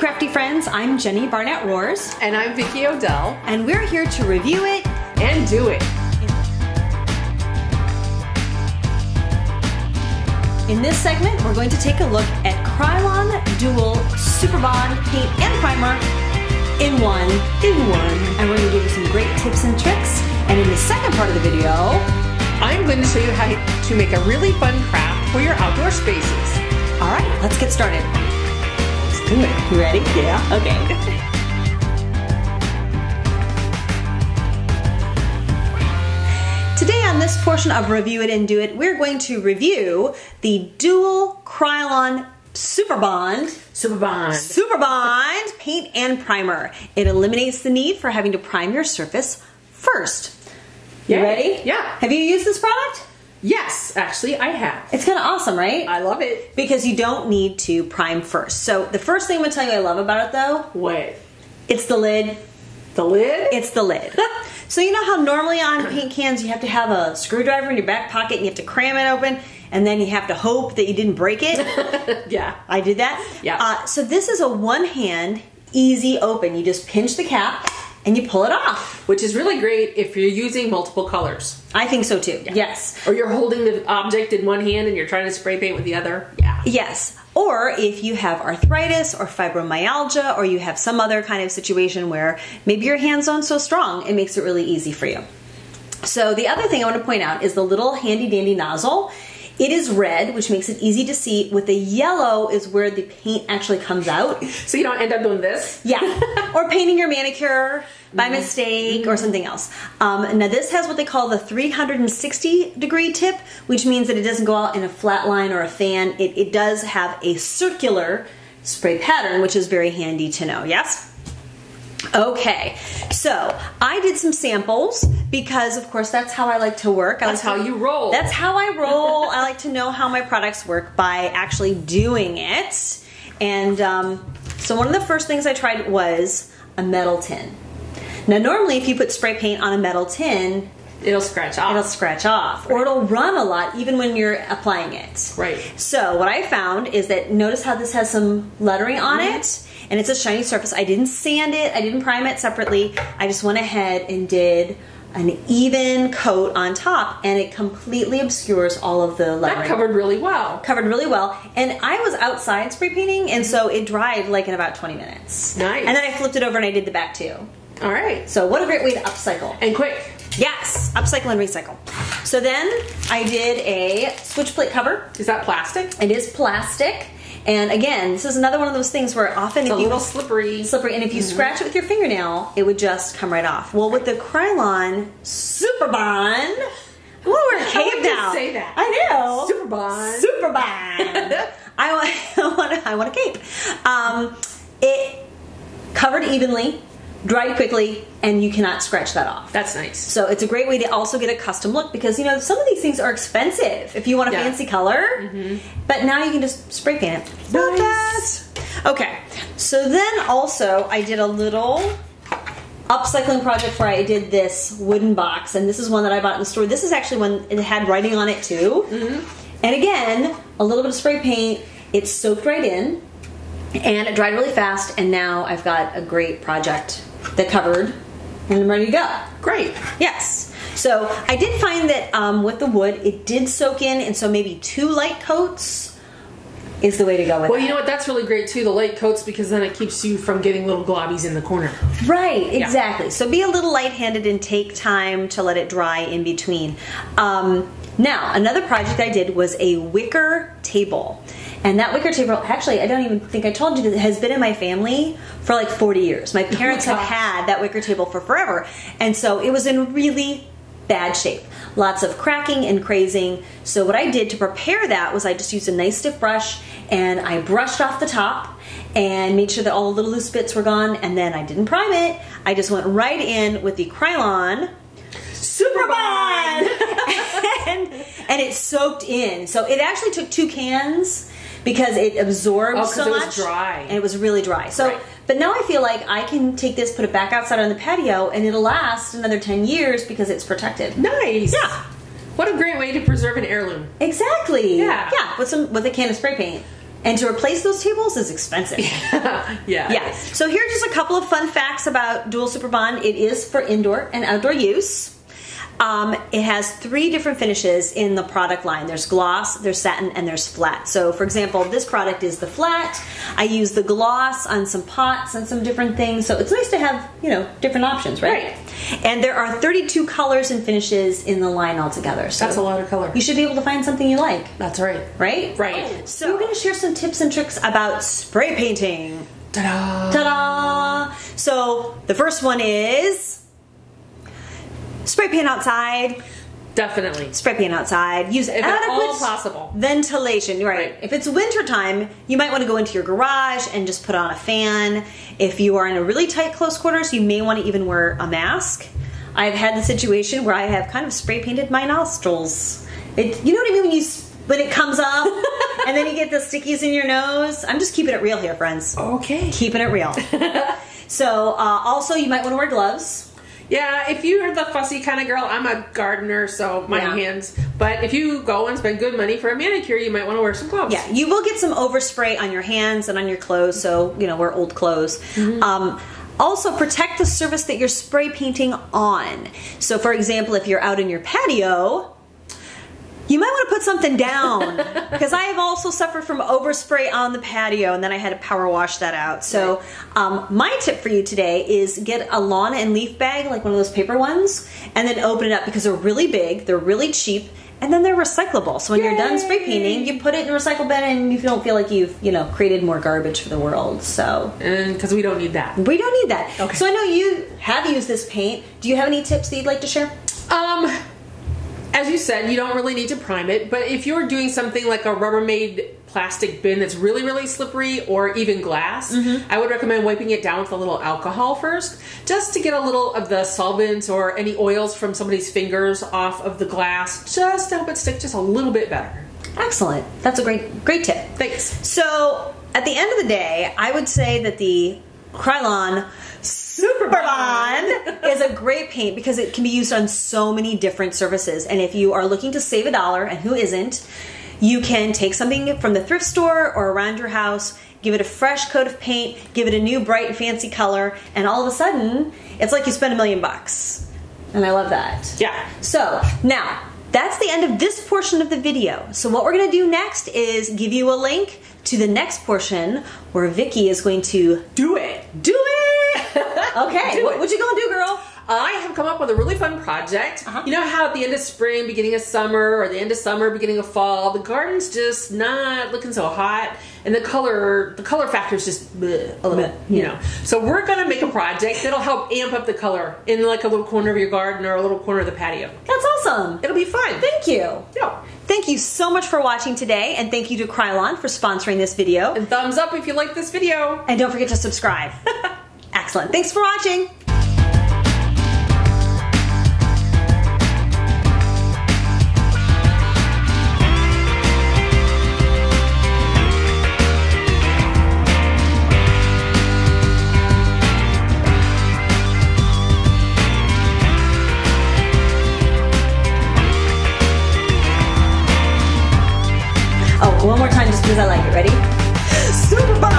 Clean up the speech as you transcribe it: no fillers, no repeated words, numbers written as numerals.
crafty friends, I'm Jenny Barnett Rohrs. And I'm Vicki Odell. And we're here to review it and do it. In this segment, we're going to take a look at Krylon Dual Superbond paint and primer in one. And we're going to give you some great tips and tricks. And in the second part of the video, I'm going to show you how to make a really fun craft for your outdoor spaces. All right, let's get started. Let's do it. You ready? Yeah. Okay. Today on this portion of Review It and Do It, we're going to review the Dual Krylon Superbond paint and primer. It eliminates the need for having to prime your surface first. You ready? Yeah. Have you used this product? Yes, actually I have. It's kind of awesome, right? I love it. Because you don't need to prime first. So the first thing I'm going to tell you I love about it though. What? It's the lid. The lid? It's the lid. So you know how normally on paint cans you have to have a screwdriver in your back pocket and you have to cram it open and then you have to hope that you didn't break it? Yeah. I did that? Yeah. So this is a one-hand easy open. You just pinch the cap and you pull it off. Which is really great if you're using multiple colors. I think so too, yeah. Yes. Or you're holding the object in one hand and you're trying to spray paint with the other. Yeah. Yes. Or if you have arthritis or fibromyalgia or you have some other kind of situation where maybe your hands aren't so strong, it makes it really easy for you. So the other thing I want to point out is the little handy dandy nozzle. It is red, which makes it easy to see. With the yellow is where the paint actually comes out. So you don't end up doing this? Yeah. Or painting your manicure by mistake or something else. Now this has what they call the 360-degree tip, which means that it doesn't go out in a flat line or a fan. It does have a circular spray pattern, which is very handy to know. Yes? Okay, so I did some samples because, of course, that's how I like to work. That's how you roll. That's how I roll. I like to know how my products work by actually doing it. And so one of the first things I tried was a metal tin. Now, normally, if you put spray paint on a metal tin, it'll scratch off. It'll scratch off. Right. Or it'll run a lot even when you're applying it. Right. So what I found is that, notice how this has some lettering on it? And it's a shiny surface. I didn't sand it. I didn't prime it separately. I just went ahead and did an even coat on top, and it completely obscures all of the lettering. That covered really well. Covered really well. And I was outside spray painting, and so it dried like in about 20 minutes. Nice. And then I flipped it over and I did the back too. All right. So what a great way to upcycle. And quick. Yes, upcycle and recycle. So then I did a switch plate cover. Is that plastic? It is plastic. And again, this is another one of those things where often it's a little slippery. And if you scratch it with your fingernail, it would just come right off. Well, with the Krylon Superbond, we're caved out. Say that. I know. Superbond. I want a cape. It covered evenly, dried quickly, and you cannot scratch that off. That's nice. So it's a great way to also get a custom look because, you know, some of these things are expensive if you want a fancy color, but now you can just spray paint it. Nice. Okay, so then also I did a little upcycling project where I did this wooden box, and this is one that I bought in the store. This is actually one it had writing on it too. And again, a little bit of spray paint, it soaked right in, and it dried really fast, and now I've got a great project that covered, and I'm ready to go. Great. Yes. So I did find that with the wood, it did soak in, and so maybe 2 light coats is the way to go with it. Well, you know what? That's really great too, the light coats, because then it keeps you from getting little globbies in the corner. Right, exactly. So be a little light-handed and take time to let it dry in between. Now, another project I did was a wicker table. And that wicker table, actually, I don't even think I told you, that has been in my family for like 40 years. My parents have had that wicker table for forever. And so it was in really bad shape. Lots of cracking and crazing. So what I did to prepare that was I just used a nice stiff brush and I brushed off the top and made sure that all the little loose bits were gone, and then I didn't prime it. I just went right in with the Krylon Superbond! and it soaked in. So it actually took 2 cans because it absorbed so much. It was dry. And it was really dry. So, but now I feel like I can take this, put it back outside on the patio, and it'll last another 10 years because it's protected. Nice. Yeah. What a great way to preserve an heirloom. Exactly. Yeah. Yeah. With a can of spray paint. And to replace those tables is expensive. Yeah. So here are just a couple of fun facts about Dual Superbond. It is for indoor and outdoor use. It has 3 different finishes in the product line. There's gloss, there's satin, and there's flat. So for example, this product is the flat. I use the gloss on some pots and some different things. So it's nice to have, you know, different options, right? And there are 32 colors and finishes in the line altogether. So that's a lot of color. You should be able to find something you like. That's right. Right? Right. So we're going to share some tips and tricks about spray painting. Ta-da! Ta-da! So the first one is spray paint outside. Definitely. Spray paint outside. Use if adequate at all possible ventilation. Right. If it's winter time, you might want to go into your garage and just put on a fan. If you are in a really tight close quarters, you may want to even wear a mask. I've had the situation where I have kind of spray painted my nostrils. You know what I mean when it comes up and then you get the stickies in your nose? I'm just keeping it real here, friends. Okay. Keeping it real. So also you might want to wear gloves. Yeah, if you're the fussy kind of girl, I'm a gardener, so my hands. But if you go and spend good money for a manicure, you might want to wear some gloves. Yeah, you will get some overspray on your hands and on your clothes, so, you know, wear old clothes. Also, protect the surface that you're spray painting on. So, for example, if you're out in your patio, you might want to put something down, because I have also suffered from overspray on the patio, and then I had to power wash that out. So my tip for you today is get a lawn and leaf bag, like one of those paper ones, and then open it up, because they're really big, they're really cheap, and then they're recyclable. So when you're done spray painting, you put it in a recycle bin, and you don't feel like you've, you know, created more garbage for the world. So, and because we don't need that. We don't need that. Okay. So I know you have used this paint. Do you have any tips that you'd like to share? As you said, you don't really need to prime it, but if you're doing something like a Rubbermaid plastic bin that's really, really slippery, or even glass, I would recommend wiping it down with a little alcohol first, just to get a little of the solvents or any oils from somebody's fingers off of the glass, just to help it stick just a little bit better. Excellent. That's a great tip. Thanks. So at the end of the day, I would say that the Krylon Superbond is a great paint because it can be used on so many different surfaces. And if you are looking to save $1, and who isn't, you can take something from the thrift store or around your house, give it a fresh coat of paint, give it a new bright and fancy color, and all of a sudden, it's like you spent $1 million. And I love that. Yeah. So now, that's the end of this portion of the video. So what we're going to do next is give you a link to the next portion where Vicki is going to do it. Okay, what you gonna do, girl? I have come up with a really fun project. You know how at the end of spring, beginning of summer, or the end of summer, beginning of fall, the garden's just not looking so hot, and the color factor is just bleh, a little, you know. So we're gonna make a project that'll help amp up the color in like a little corner of your garden or a little corner of the patio. That's awesome. It'll be fun. Thank you. Yeah. Thank you so much for watching today, and thank you to Krylon for sponsoring this video. And thumbs up if you like this video. And don't forget to subscribe. Excellent. Thanks for watching. Oh, one more time just because I like it. Ready? Superbond!